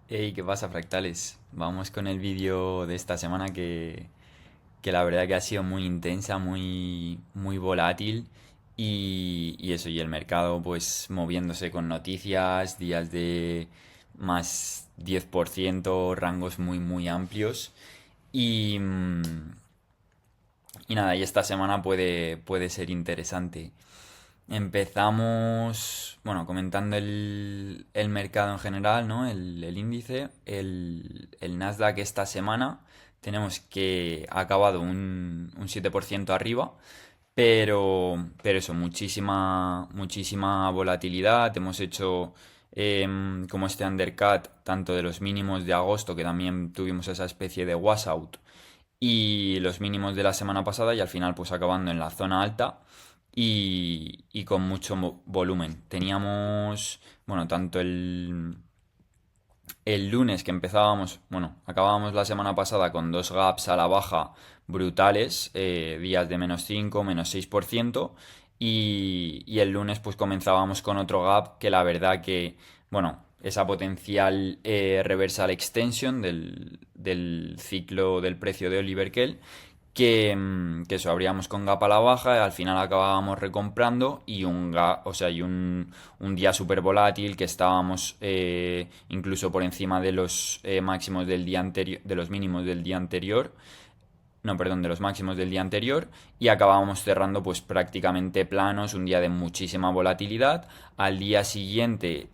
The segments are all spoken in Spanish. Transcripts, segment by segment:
Hey, ¿qué pasa, fractales? Vamos con el vídeo de esta semana que la verdad que ha sido muy intensa, muy volátil y eso, y el mercado pues moviéndose con noticias, días de más 10%, rangos muy amplios y, y nada, y esta semana puede ser interesante. Empezamos, bueno, comentando el mercado en general, ¿no? El índice, el Nasdaq esta semana tenemos que ha acabado un 7% arriba, pero eso, muchísima volatilidad. Hemos hecho como este undercut tanto de los mínimos de agosto, que también tuvimos esa especie de washout, y los mínimos de la semana pasada y al final pues acabando en la zona alta y con mucho volumen. Teníamos, bueno, tanto el lunes que empezábamos, bueno, acabábamos la semana pasada con dos gaps a la baja brutales, días de -5, -6%, y el lunes pues comenzábamos con otro gap que la verdad que, bueno, esa potencial reversal extension del ciclo del precio de Oliver Kell, que eso, abríamos con gap a la baja, y al final acabábamos recomprando y o sea, un día súper volátil que estábamos incluso por encima de los máximos del día anterior, de los mínimos del día anterior, no, perdón, de los máximos del día anterior, y acabábamos cerrando pues prácticamente planos, un día de muchísima volatilidad. Al día siguiente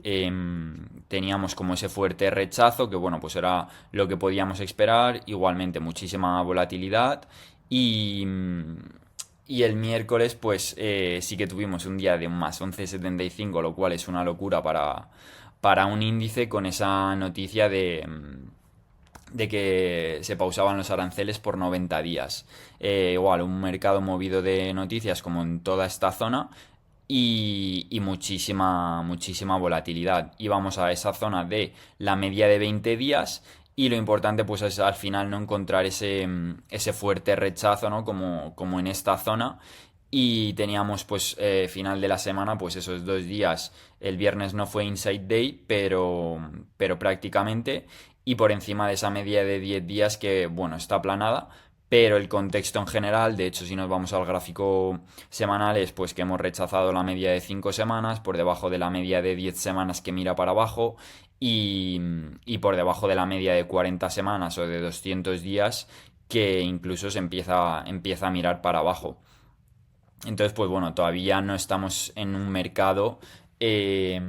teníamos como ese fuerte rechazo, que bueno, pues era lo que podíamos esperar, igualmente muchísima volatilidad, y, y el miércoles pues sí que tuvimos un día de un más 11,75, lo cual es una locura para un índice con esa noticia de que se pausaban los aranceles por 90 días. Igual, un mercado movido de noticias como en toda esta zona y muchísima volatilidad. Íbamos a esa zona de la media de 20 días y lo importante pues es al final no encontrar ese fuerte rechazo, ¿no? Como en esta zona. Y teníamos pues final de la semana pues esos 2 días. El viernes no fue Inside Day, pero prácticamente. Y por encima de esa media de 10 días que, bueno, está aplanada. Pero el contexto en general, de hecho, si nos vamos al gráfico semanal, es pues que hemos rechazado la media de 5 semanas, por debajo de la media de 10 semanas que mira para abajo y, y por debajo de la media de 40 semanas o de 200 días que incluso empieza a mirar para abajo. Entonces, pues bueno, todavía no estamos en un mercado eh,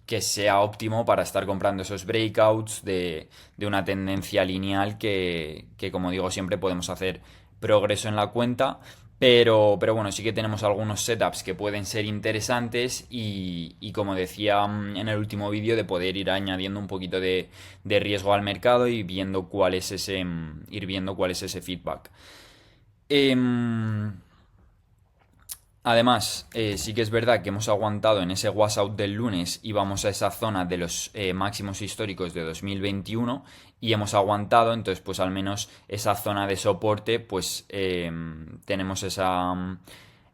que sea óptimo para estar comprando esos breakouts de una tendencia lineal que, como digo, siempre podemos hacer progreso en la cuenta. Pero bueno, sí que tenemos algunos setups que pueden ser interesantes y como decía en el último vídeo, de poder ir añadiendo un poquito de riesgo al mercado y viendo cuál es ir viendo cuál es ese feedback. Em, Además, sí que es verdad que hemos aguantado en ese washout del lunes y vamos a esa zona de los máximos históricos de 2021 y hemos aguantado, entonces pues al menos esa zona de soporte pues tenemos esa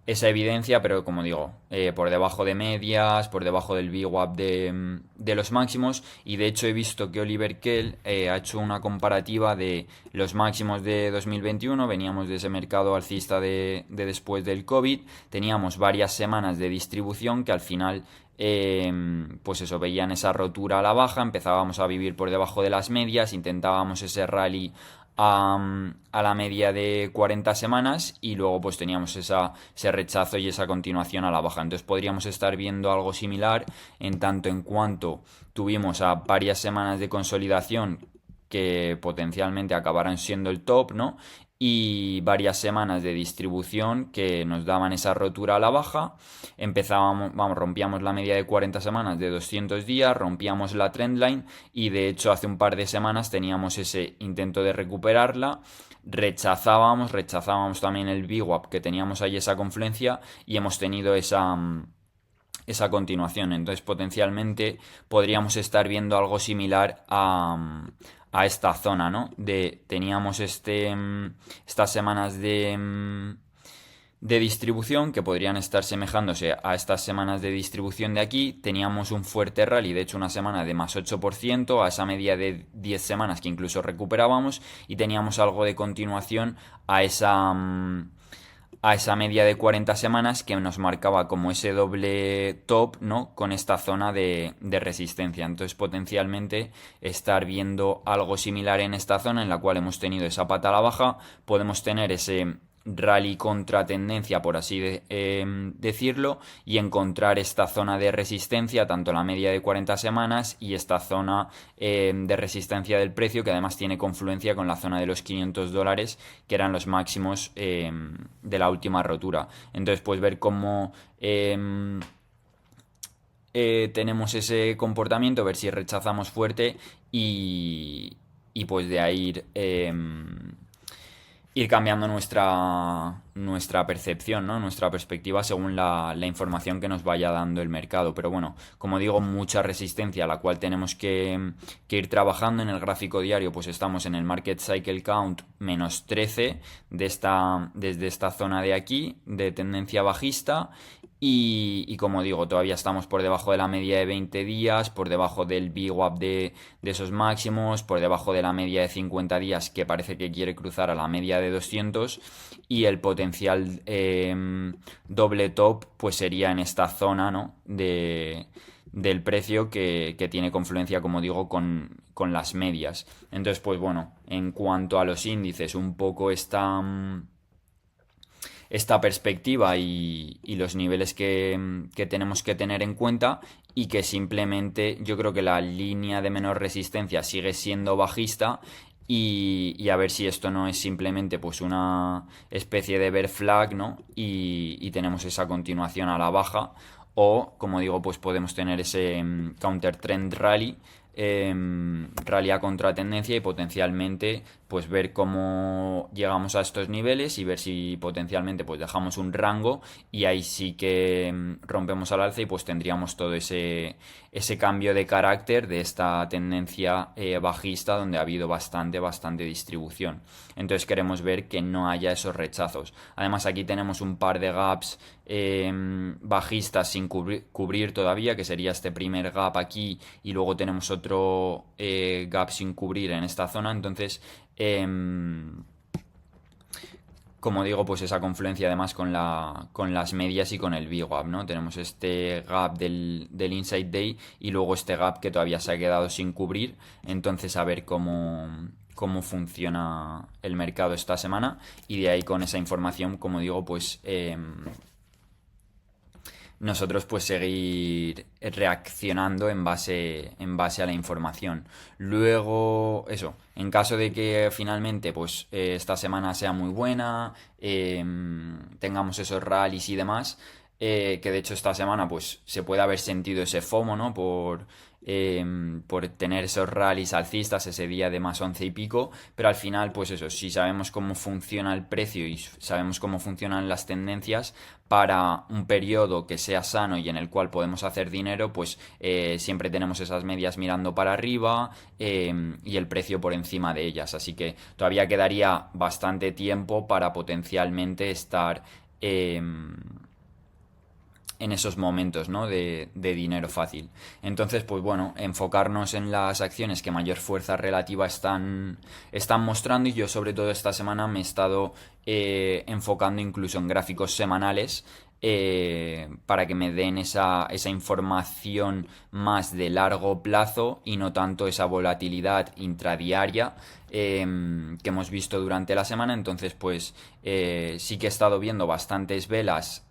evidencia, pero como digo, por debajo de medias, por debajo del VWAP de los máximos, y de hecho he visto que Oliver Kell ha hecho una comparativa de los máximos de 2021, veníamos de ese mercado alcista de después del COVID, teníamos varias semanas de distribución que al final pues eso, veían esa rotura a la baja, empezábamos a vivir por debajo de las medias, intentábamos ese rally a la media de 40 semanas y luego pues teníamos ese rechazo y esa continuación a la baja. Entonces podríamos estar viendo algo similar en tanto en cuanto tuvimos a varias semanas de consolidación que potencialmente acabarán siendo el top, ¿no? Y varias semanas de distribución que nos daban esa rotura a la baja. Empezábamos, vamos, rompíamos la media de 40 semanas de 200 días, rompíamos la trendline y de hecho hace un par de semanas teníamos ese intento de recuperarla. Rechazábamos también el VWAP que teníamos ahí, esa confluencia, y hemos tenido esa continuación. Entonces, potencialmente podríamos estar viendo algo similar a esta zona, ¿no? Teníamos estas semanas de distribución que podrían estar semejándose a estas semanas de distribución de aquí. Teníamos un fuerte rally, de hecho una semana de más 8%, a esa media de 10 semanas que incluso recuperábamos, y teníamos algo de continuación a esa media de 40 semanas que nos marcaba como ese doble top, ¿no? Con esta zona de resistencia. Entonces, potencialmente, estar viendo algo similar en esta zona en la cual hemos tenido esa pata a la baja, podemos tener ese rally contra tendencia, por así decirlo, y encontrar esta zona de resistencia, tanto la media de 40 semanas y esta zona de resistencia del precio, que además tiene confluencia con la zona de los $500, que eran los máximos de la última rotura. Entonces, pues ver cómo tenemos ese comportamiento, ver si rechazamos fuerte y pues de ahí ir cambiando nuestra percepción, ¿no? Nuestra perspectiva según la información que nos vaya dando el mercado. Pero bueno, como digo, mucha resistencia a la cual tenemos que ir trabajando. En el gráfico diario pues estamos en el Market Cycle Count menos 13 desde esta zona de aquí, de tendencia bajista. Y como digo, todavía estamos por debajo de la media de 20 días, por debajo del VWAP de esos máximos, por debajo de la media de 50 días que parece que quiere cruzar a la media de 200, y el potencial doble top pues sería en esta zona, ¿no? Del precio que tiene confluencia, como digo, con las medias. Entonces, pues bueno, en cuanto a los índices, un poco esta perspectiva y los niveles que tenemos que tener en cuenta, y que simplemente yo creo que la línea de menor resistencia sigue siendo bajista, y a ver si esto no es simplemente pues una especie de bear flag, ¿no? Y tenemos esa continuación a la baja, o como digo pues podemos tener ese counter trend rally, rally a contratendencia, y potencialmente pues ver cómo llegamos a estos niveles y ver si potencialmente pues dejamos un rango, y ahí sí que rompemos al alza, y pues tendríamos todo ese cambio de carácter de esta tendencia bajista, donde ha habido bastante distribución. Entonces queremos ver que no haya esos rechazos. Además aquí tenemos un par de gaps bajistas sin cubrir todavía, que sería este primer gap aquí, y luego tenemos otro gap sin cubrir en esta zona. Entonces como digo, pues esa confluencia además con las medias y con el VWAP, ¿no? Tenemos este gap del Inside Day, y luego este gap que todavía se ha quedado sin cubrir. Entonces a ver cómo funciona el mercado esta semana, y de ahí con esa información, como digo, pues nosotros pues seguir reaccionando en base a la información. Luego, eso, en caso de que finalmente pues esta semana sea muy buena, tengamos esos rallies y demás, que de hecho esta semana pues se puede haber sentido ese FOMO, ¿no? Por tener esos rallies alcistas ese día de más 11 y pico, pero al final pues eso, si sabemos cómo funciona el precio y sabemos cómo funcionan las tendencias para un periodo que sea sano y en el cual podemos hacer dinero, pues siempre tenemos esas medias mirando para arriba, y el precio por encima de ellas. Así que todavía quedaría bastante tiempo para potencialmente estar en esos momentos, ¿no? de dinero fácil. Entonces, pues bueno, enfocarnos en las acciones que mayor fuerza relativa están mostrando, y yo sobre todo esta semana me he estado enfocando incluso en gráficos semanales, para que me den esa información más de largo plazo y no tanto esa volatilidad intradiaria que hemos visto durante la semana. Entonces pues sí que he estado viendo bastantes velas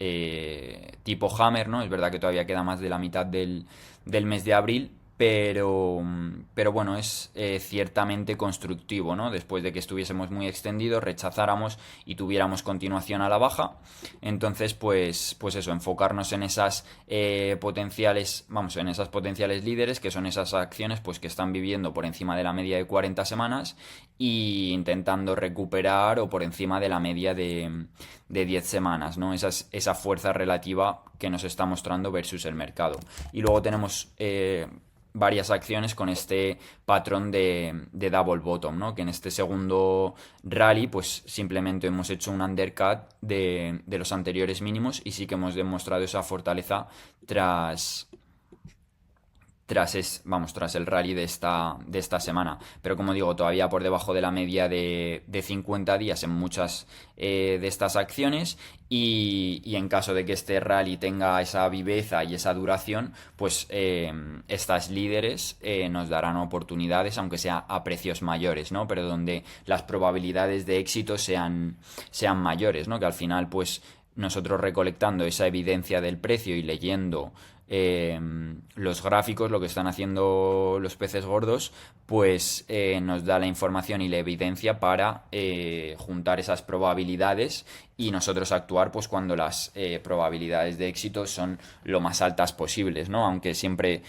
tipo Hammer, ¿no? Es verdad que todavía queda más de la mitad del mes de abril, pero bueno, es ciertamente constructivo, ¿no? Después de que estuviésemos muy extendidos, rechazáramos y tuviéramos continuación a la baja. Entonces, pues eso, enfocarnos en esas en esas potenciales líderes, que son esas acciones pues que están viviendo por encima de la media de 40 semanas y intentando recuperar o por encima de la media de 10 semanas, ¿no? Esa fuerza relativa que nos está mostrando versus el mercado. Y luego tenemos varias acciones con este patrón de double bottom, ¿no? Que en este segundo rally pues simplemente hemos hecho un undercut de los anteriores mínimos y sí que hemos demostrado esa fortaleza tras tras el rally de esta semana. Pero como digo, todavía por debajo de la media de 50 días en muchas de estas acciones y en caso de que este rally tenga esa viveza y esa duración, pues estas líderes nos darán oportunidades, aunque sea a precios mayores, ¿no? Pero donde las probabilidades de éxito sean mayores, ¿no? Que al final, pues nosotros recolectando esa evidencia del precio y leyendo los gráficos, lo que están haciendo los peces gordos, pues nos da la información y la evidencia para juntar esas probabilidades y nosotros actuar pues cuando las probabilidades de éxito son lo más altas posibles, ¿no? Aunque siempre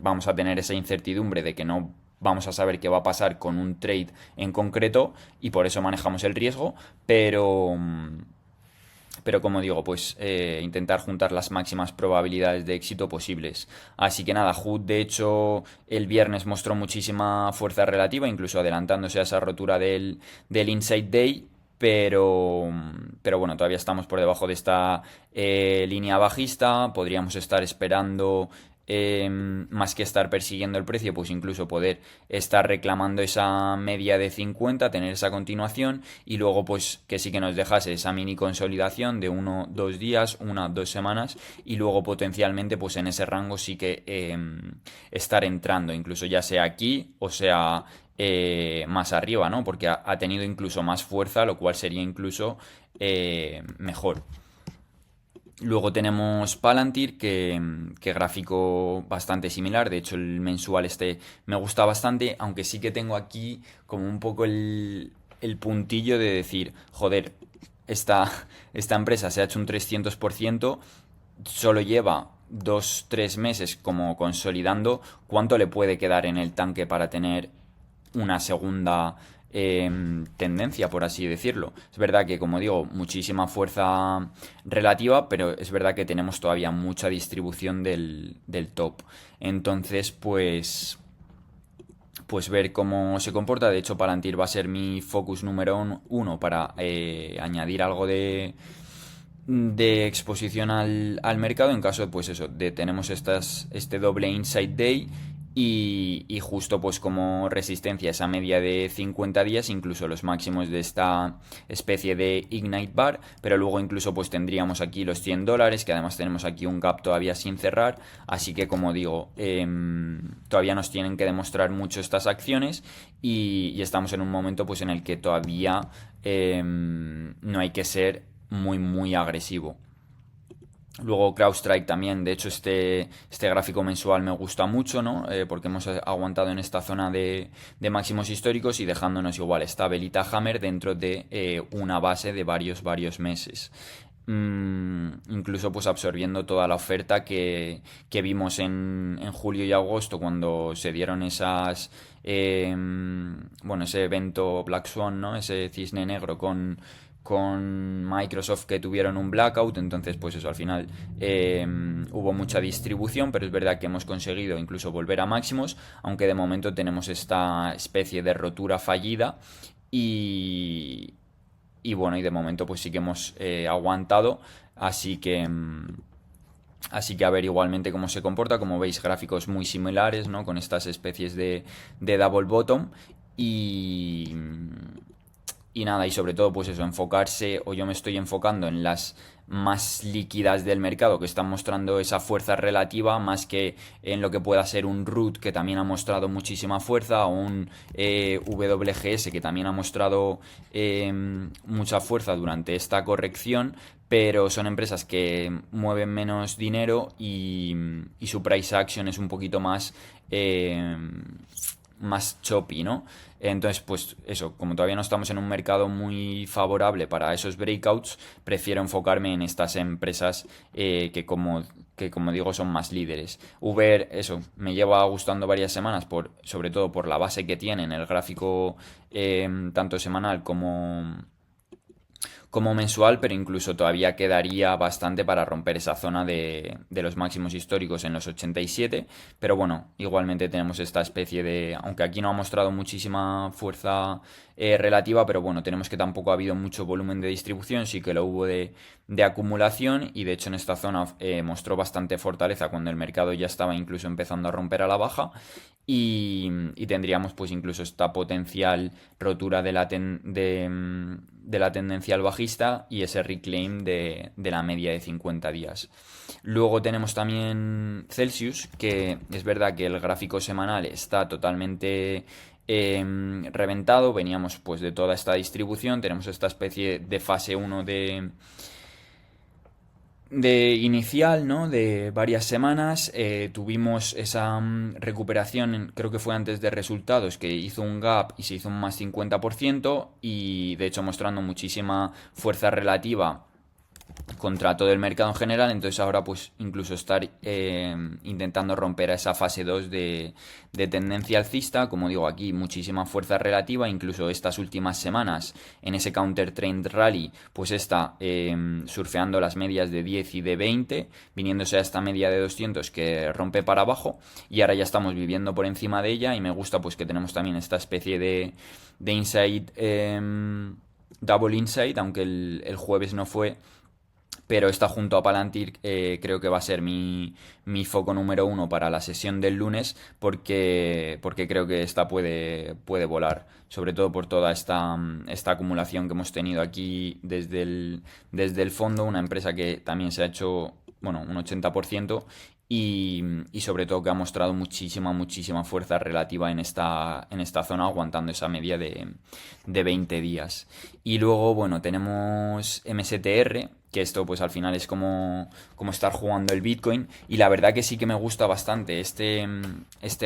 vamos a tener esa incertidumbre de que no vamos a saber qué va a pasar con un trade en concreto y por eso manejamos el riesgo, pero como digo, pues intentar juntar las máximas probabilidades de éxito posibles. Así que nada, HUD de hecho el viernes mostró muchísima fuerza relativa, incluso adelantándose a esa rotura del Inside Day. Pero bueno, todavía estamos por debajo de esta línea bajista. Podríamos estar esperando más que estar persiguiendo el precio, pues incluso poder estar reclamando esa media de 50, tener esa continuación y luego pues que sí que nos dejase esa mini consolidación de 1-2 días, 1-2 semanas y luego potencialmente pues en ese rango sí que estar entrando, incluso ya sea aquí o sea más arriba, ¿no? Porque ha tenido incluso más fuerza, lo cual sería incluso mejor. Luego tenemos Palantir, que gráfico bastante similar. De hecho, el mensual este me gusta bastante, aunque sí que tengo aquí como un poco el puntillo de decir, joder, esta empresa se ha hecho un 300%, solo lleva 2-3 meses como consolidando. ¿Cuánto le puede quedar en el tanque para tener una segunda tendencia, por así decirlo? Es verdad que, como digo, muchísima fuerza relativa, pero es verdad que tenemos todavía mucha distribución del top. Entonces, pues ver cómo se comporta. De hecho, Palantir va a ser mi focus número uno para añadir algo de exposición al mercado en caso de pues eso de tenemos este doble inside day y justo pues como resistencia esa media de 50 días, incluso los máximos de esta especie de Ignite Bar, pero luego incluso pues tendríamos aquí los $100, que además tenemos aquí un gap todavía sin cerrar, así que como digo, todavía nos tienen que demostrar mucho estas acciones y estamos en un momento pues en el que todavía no hay que ser muy agresivo. Luego CrowdStrike también, de hecho este gráfico mensual me gusta mucho, ¿no? Porque hemos aguantado en esta zona de máximos históricos y dejándonos igual esta velita Hammer dentro de una base de varios meses. Incluso pues absorbiendo toda la oferta que vimos en julio y agosto cuando se dieron bueno, ese evento Black Swan, ¿no? Ese cisne negro con Microsoft que tuvieron un blackout, entonces pues eso al final hubo mucha distribución, pero es verdad que hemos conseguido incluso volver a máximos, aunque de momento tenemos esta especie de rotura fallida y bueno, y de momento pues sí que hemos aguantado, así que a ver igualmente cómo se comporta. Como veis, gráficos muy similares, ¿no? Con estas especies de double bottom y, y nada, y sobre todo pues eso, enfocarse, o yo me estoy enfocando en las más líquidas del mercado que están mostrando esa fuerza relativa más que en lo que pueda ser un RUT que también ha mostrado muchísima fuerza o un WGS que también ha mostrado mucha fuerza durante esta corrección, pero son empresas que mueven menos dinero y su price action es un poquito más choppy, ¿no? Entonces, pues eso, como todavía no estamos en un mercado muy favorable para esos breakouts, prefiero enfocarme en estas empresas que como digo son más líderes. Uber, eso, me lleva gustando varias semanas, sobre todo por la base que tiene en el gráfico tanto semanal como mensual, pero incluso todavía quedaría bastante para romper esa zona de los máximos históricos en los 87. Pero bueno, igualmente tenemos esta especie de, aunque aquí no ha mostrado muchísima fuerza relativa, pero bueno, tenemos que tampoco ha habido mucho volumen de distribución, sí que lo hubo de acumulación, y de hecho en esta zona mostró bastante fortaleza cuando el mercado ya estaba incluso empezando a romper a la baja, y tendríamos pues incluso esta potencial rotura de la tendencia al bajista y ese reclaim de la media de 50 días. Luego tenemos también Celsius, que es verdad que el gráfico semanal está totalmente reventado. Veníamos pues de toda esta distribución, tenemos esta especie de fase uno de inicial, ¿no? De varias semanas. Tuvimos esa recuperación, creo que fue antes de resultados, que hizo un gap y se hizo un más 50%, y de hecho mostrando muchísima fuerza relativa contra todo el mercado en general. Entonces ahora pues incluso estar intentando romper a esa fase 2 de tendencia alcista. Como digo, aquí muchísima fuerza relativa, incluso estas últimas semanas en ese counter trend rally pues está surfeando las medias de 10 y de 20, viniéndose a esta media de 200 que rompe para abajo, y ahora ya estamos viviendo por encima de ella. Y me gusta pues que tenemos también esta especie de inside, double inside, aunque el jueves no fue, pero está junto a Palantir. Creo que va a ser mi foco número uno para la sesión del lunes, porque creo que esta puede volar, sobre todo por toda esta acumulación que hemos tenido aquí desde el fondo, una empresa que también se ha hecho, bueno, un 80%, y sobre todo que ha mostrado muchísima fuerza relativa en esta zona, aguantando esa media de 20 días. Y luego, bueno, tenemos MSTR, que esto pues al final es como estar jugando el Bitcoin, y la verdad que sí que me gusta bastante este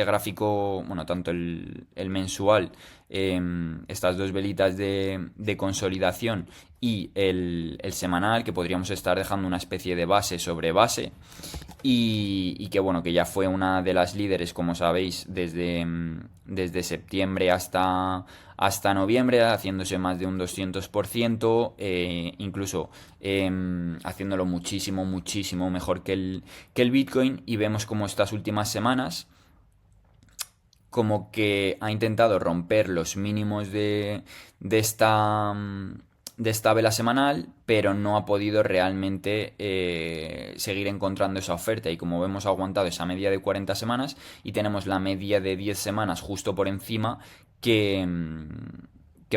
gráfico, bueno, tanto el mensual, estas dos velitas de consolidación, y el semanal, que podríamos estar dejando una especie de base sobre base, y que bueno, que ya fue una de las líderes, como sabéis, desde septiembre hasta noviembre, haciéndose más de un 200%, incluso haciéndolo muchísimo mejor que el Bitcoin. Y vemos como estas últimas semanas como que ha intentado romper los mínimos de esta vela semanal, pero no ha podido realmente seguir encontrando esa oferta. Y como vemos, ha aguantado esa media de 40 semanas, y tenemos la media de 10 semanas justo por encima, que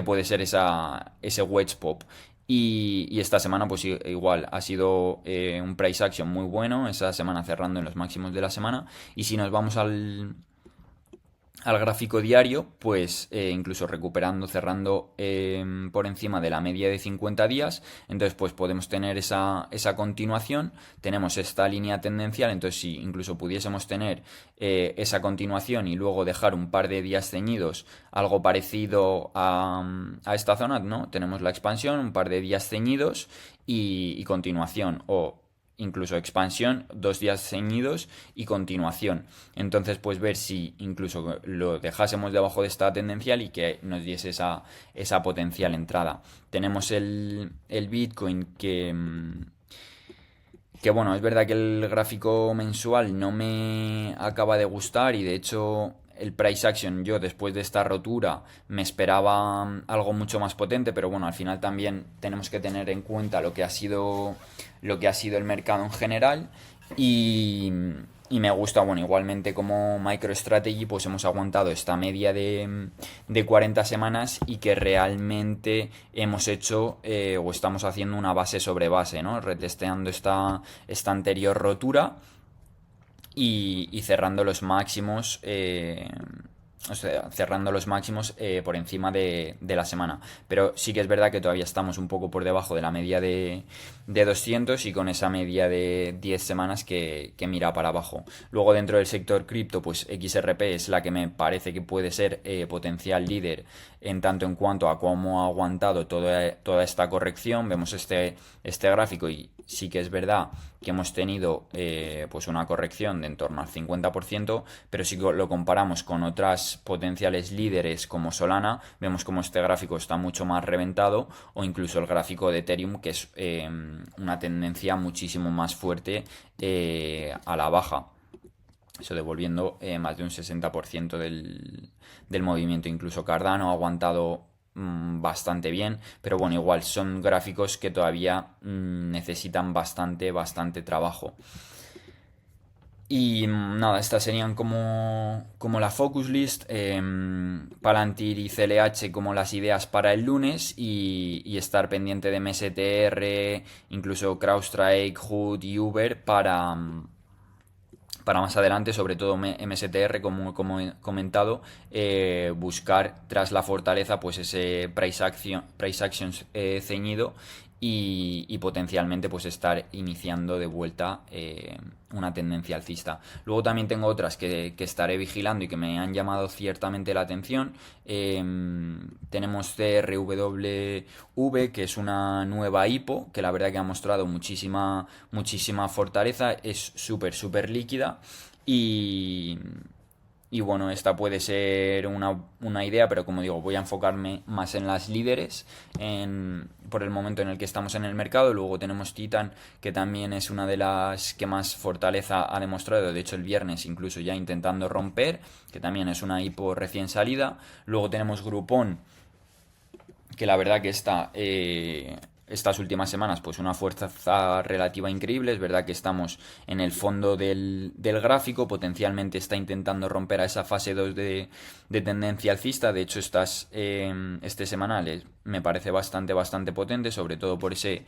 puede ser ese wedge pop. Y esta semana pues igual ha sido un price action muy bueno, esa semana cerrando en los máximos de la semana. Y si nos vamos al gráfico diario, pues incluso recuperando, cerrando por encima de la media de 50 días. Entonces pues podemos tener esa continuación, tenemos esta línea tendencial. Entonces si incluso pudiésemos tener esa continuación y luego dejar un par de días ceñidos, algo parecido a esta zona, ¿no? Tenemos la expansión, un par de días ceñidos y continuación, o incluso expansión, 2 días ceñidos y continuación. Entonces pues ver si incluso lo dejásemos debajo de esta tendencial y que nos diese esa potencial entrada. Tenemos el Bitcoin que bueno, es verdad que el gráfico mensual no me acaba de gustar, y de hecho el price action, yo después de esta rotura me esperaba algo mucho más potente, pero bueno, al final también tenemos que tener en cuenta lo que ha sido el mercado en general. Y me gusta, bueno, igualmente como MicroStrategy pues hemos aguantado esta media de 40 semanas, y que realmente hemos hecho o estamos haciendo una base sobre base, ¿no? Retesteando esta anterior rotura, y cerrando los máximos, o sea, cerrando los máximos por encima de la semana. Pero sí que es verdad que todavía estamos un poco por debajo de la media de 200, y con esa media de 10 semanas que mira para abajo. Luego dentro del sector cripto, pues XRP es la que me parece que puede ser potencial líder en tanto en cuanto a cómo ha aguantado toda esta corrección. Vemos este gráfico, y sí que es verdad que hemos tenido pues una corrección de en torno al 50%, pero si lo comparamos con otras otras potenciales líderes como Solana, vemos como este gráfico está mucho más reventado, o incluso el gráfico de Ethereum, que es una tendencia muchísimo más fuerte a la baja. Eso devolviendo más de un 60% del movimiento. Incluso Cardano ha aguantado bastante bien, pero bueno, igual son gráficos que todavía necesitan bastante trabajo. Y nada, estas serían como la focus list, Palantir y CLH como las ideas para el lunes, y estar pendiente de MSTR, incluso CrowdStrike, Hood y Uber para más adelante, sobre todo MSTR, como he comentado, buscar tras la fortaleza pues ese price actions ceñido, y potencialmente pues estar iniciando de vuelta una tendencia alcista. Luego también tengo otras que estaré vigilando y que me han llamado ciertamente la atención. Tenemos CRWV, que es una nueva IPO, que la verdad que ha mostrado muchísima fortaleza, es súper líquida, y, y bueno, esta puede ser una idea, pero como digo, voy a enfocarme más en las líderes por el momento en el que estamos en el mercado. Luego tenemos Titan, que también es una de las que más fortaleza ha demostrado, de hecho el viernes incluso ya intentando romper, que también es una IPO recién salida. Luego tenemos Groupon, que la verdad que estas últimas semanas pues una fuerza relativa increíble. Es verdad que estamos en el fondo del gráfico, potencialmente está intentando romper a esa fase 2 de tendencia alcista. De hecho este semanal me parece bastante potente, sobre todo por ese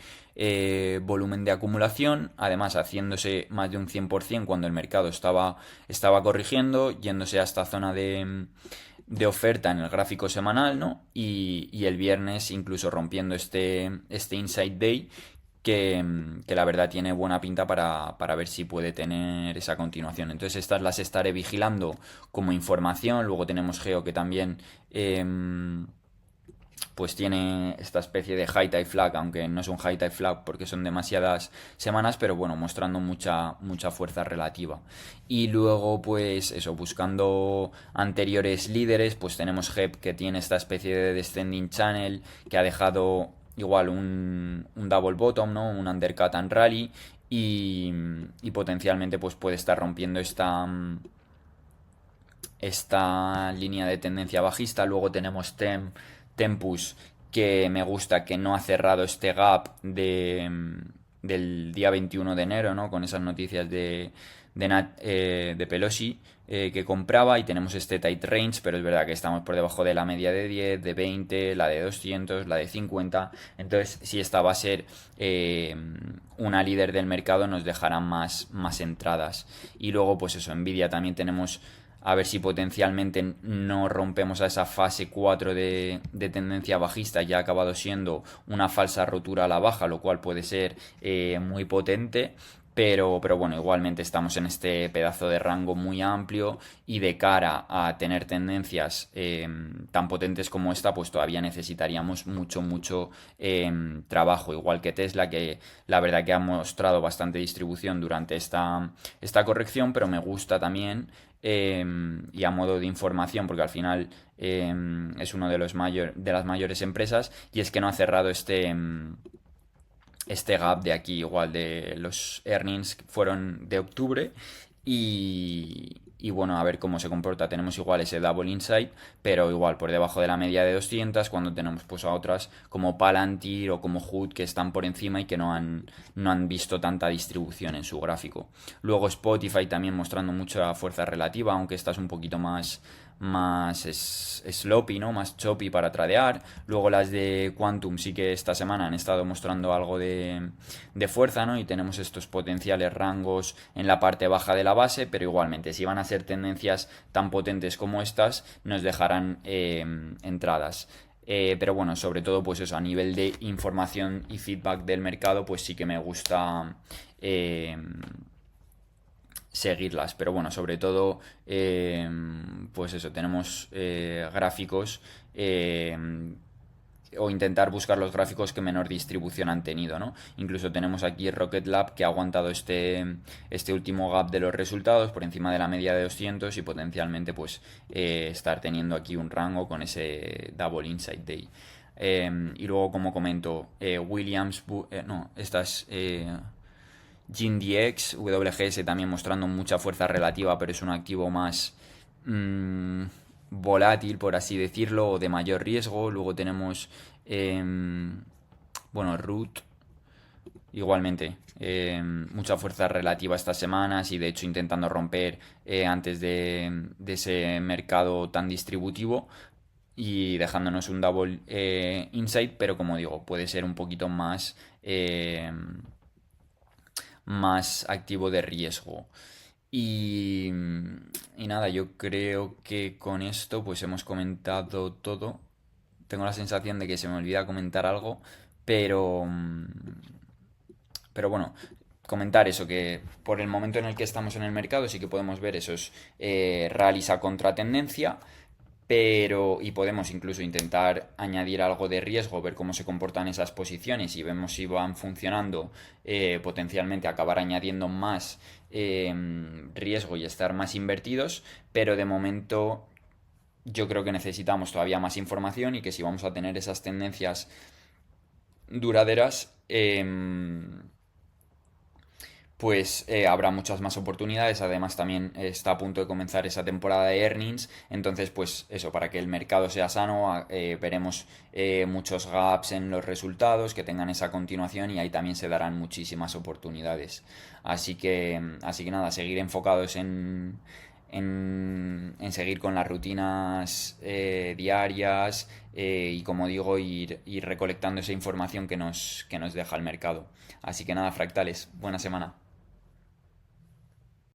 volumen de acumulación, además haciéndose más de un 100% cuando el mercado estaba corrigiendo, yéndose a esta zona de oferta en el gráfico semanal, ¿no? Y el viernes incluso rompiendo este Inside Day, que la verdad tiene buena pinta para ver si puede tener esa continuación. Entonces estas las estaré vigilando como información. Luego tenemos Geo, que también pues tiene esta especie de high tide flag, aunque no es un high tide flag porque son demasiadas semanas, pero bueno, mostrando mucha fuerza relativa. Y luego pues eso, buscando anteriores líderes, pues tenemos HEP, que tiene esta especie de descending channel, que ha dejado igual un double bottom, ¿no? Un undercut and rally, y potencialmente pues puede estar rompiendo esta línea de tendencia bajista. Luego tenemos Tempus, que me gusta que no ha cerrado este gap del día 21 de enero, ¿no? Con esas noticias de Pelosi, que compraba, y tenemos este tight range, pero es verdad que estamos por debajo de la media de 10, de 20, la de 200, la de 50. Entonces, si esta va a ser una líder del mercado, nos dejará más entradas. Y luego, pues eso, Nvidia también tenemos, a ver si potencialmente no rompemos a esa fase 4 de tendencia bajista. Ya ha acabado siendo una falsa rotura a la baja, lo cual puede ser muy potente. Pero bueno, igualmente estamos en este pedazo de rango muy amplio, y de cara a tener tendencias tan potentes como esta, pues todavía necesitaríamos mucho trabajo. Igual que Tesla, que la verdad que ha mostrado bastante distribución durante esta corrección, pero me gusta también, y a modo de información, porque al final es uno de las mayores empresas, y es que no ha cerrado este gap de aquí. Igual de los earnings que fueron de octubre, y bueno, a ver cómo se comporta. Tenemos igual ese double insight, pero igual por debajo de la media de 200, cuando tenemos pues a otras como Palantir o como Hood, que están por encima y que no han visto tanta distribución en su gráfico. Luego Spotify también mostrando mucha fuerza relativa, aunque esta es un poquito más sloppy, ¿no? Más choppy para tradear. Luego las de Quantum sí que esta semana han estado mostrando algo de fuerza, ¿no? Y tenemos estos potenciales rangos en la parte baja de la base, pero igualmente, si van a ser tendencias tan potentes como estas, nos dejarán entradas. Pero bueno, sobre todo pues eso, a nivel de información y feedback del mercado, pues sí que me gusta seguirlas. Pero bueno, sobre todo pues eso, tenemos gráficos o intentar buscar los gráficos que menor distribución han tenido, ¿no? Incluso tenemos aquí Rocket Lab que ha aguantado este último gap de los resultados por encima de la media de 200 y potencialmente pues estar teniendo aquí un rango con ese Double Inside Day. Y luego, como comento, Williams, no, estas GeneDX, WGS también mostrando mucha fuerza relativa, pero es un activo más mmm, volátil, por así decirlo, o de mayor riesgo. Luego tenemos, bueno, Root, igualmente, mucha fuerza relativa estas semanas y de hecho intentando romper antes de ese mercado tan distributivo y dejándonos un double insight, pero como digo, puede ser un poquito más activo de riesgo. Y, y nada, yo creo que con esto pues hemos comentado todo. Tengo la sensación de que se me olvida comentar algo, pero, pero bueno, comentar eso, que por el momento en el que estamos en el mercado sí que podemos ver esos rallies a contratendencia, pero y podemos incluso intentar añadir algo de riesgo, ver cómo se comportan esas posiciones y vemos si van funcionando, potencialmente acabar añadiendo más riesgo y estar más invertidos, pero de momento yo creo que necesitamos todavía más información y que si vamos a tener esas tendencias duraderas, pues habrá muchas más oportunidades. Además, también está a punto de comenzar esa temporada de earnings. Entonces, pues eso, para que el mercado sea sano, veremos muchos gaps en los resultados que tengan esa continuación y ahí también se darán muchísimas oportunidades. Así que nada, seguir enfocados en seguir con las rutinas diarias y como digo, ir recolectando esa información que nos deja el mercado. Así que nada, fractales, buena semana.